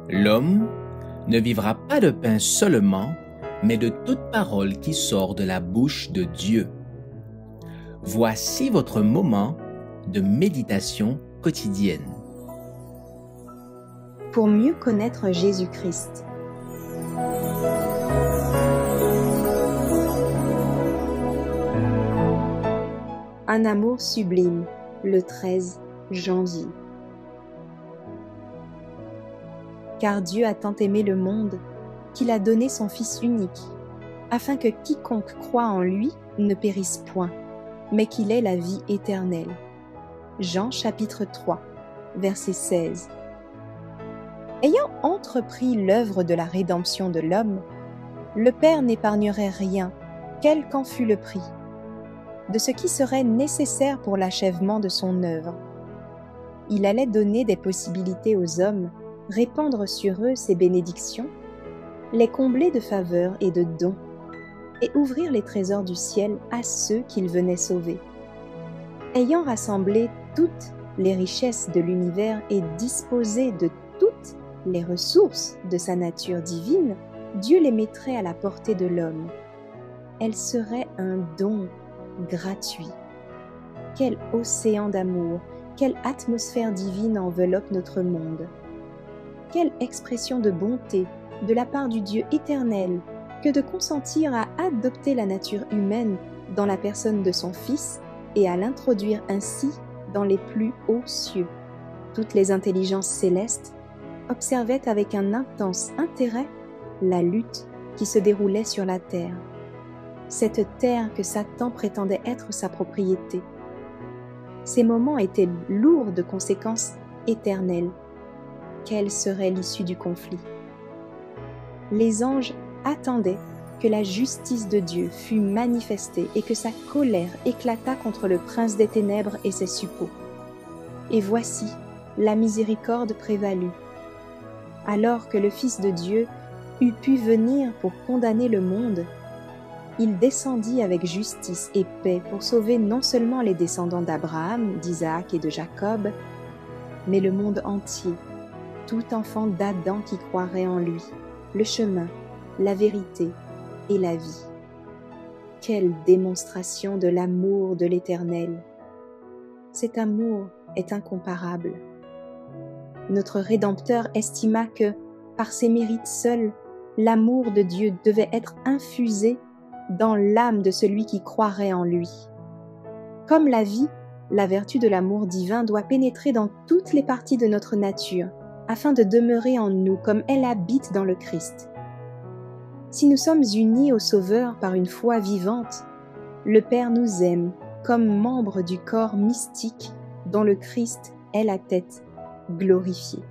L'homme ne vivra pas de pain seulement, mais de toute parole qui sort de la bouche de Dieu. Voici votre moment de méditation quotidienne. Pour mieux connaître Jésus-Christ. Un amour sublime, le 13 janvier. Car Dieu a tant aimé le monde qu'il a donné son Fils unique, afin que quiconque croit en lui ne périsse point, mais qu'il ait la vie éternelle. Jean chapitre 3, verset 16. Ayant entrepris l'œuvre de la rédemption de l'homme, le Père n'épargnerait rien, quel qu'en fût le prix, de ce qui serait nécessaire pour l'achèvement de son œuvre. Il allait donner des possibilités aux hommes, répandre sur eux ses bénédictions, les combler de faveurs et de dons, et ouvrir les trésors du ciel à ceux qu'il venait sauver. Ayant rassemblé toutes les richesses de l'univers et disposé de toutes les ressources de sa nature divine, Dieu les mettrait à la portée de l'homme. Elles seraient un don gratuit. Quel océan d'amour, quelle atmosphère divine enveloppe notre monde. Quelle expression de bonté de la part du Dieu éternel que de consentir à adopter la nature humaine dans la personne de son Fils et à l'introduire ainsi dans les plus hauts cieux. Toutes les intelligences célestes observaient avec un intense intérêt la lutte qui se déroulait sur la terre. Cette terre que Satan prétendait être sa propriété. Ces moments étaient lourds de conséquences éternelles. Quelle serait l'issue du conflit? Les anges attendaient que la justice de Dieu fût manifestée et que sa colère éclatât contre le prince des ténèbres et ses suppôts. Et voici, la miséricorde prévalut. Alors que le Fils de Dieu eut pu venir pour condamner le monde, il descendit avec justice et paix pour sauver non seulement les descendants d'Abraham, d'Isaac et de Jacob, mais le monde entier, tout enfant d'Adam qui croirait en lui, le chemin, la vérité et la vie. Quelle démonstration de l'amour de l'Éternel! Cet amour est incomparable. Notre Rédempteur estima que, par ses mérites seuls, l'amour de Dieu devait être infusé dans l'âme de celui qui croirait en lui. Comme la vie, la vertu de l'amour divin doit pénétrer dans toutes les parties de notre nature, afin de demeurer en nous comme elle habite dans le Christ. Si nous sommes unis au Sauveur par une foi vivante, le Père nous aime comme membres du corps mystique dont le Christ est la tête glorifiée.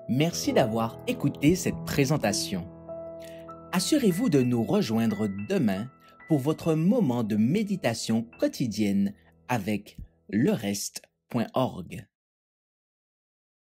Merci d'avoir écouté cette présentation. Assurez-vous de nous rejoindre demain pour votre moment de méditation quotidienne avec lereste.org.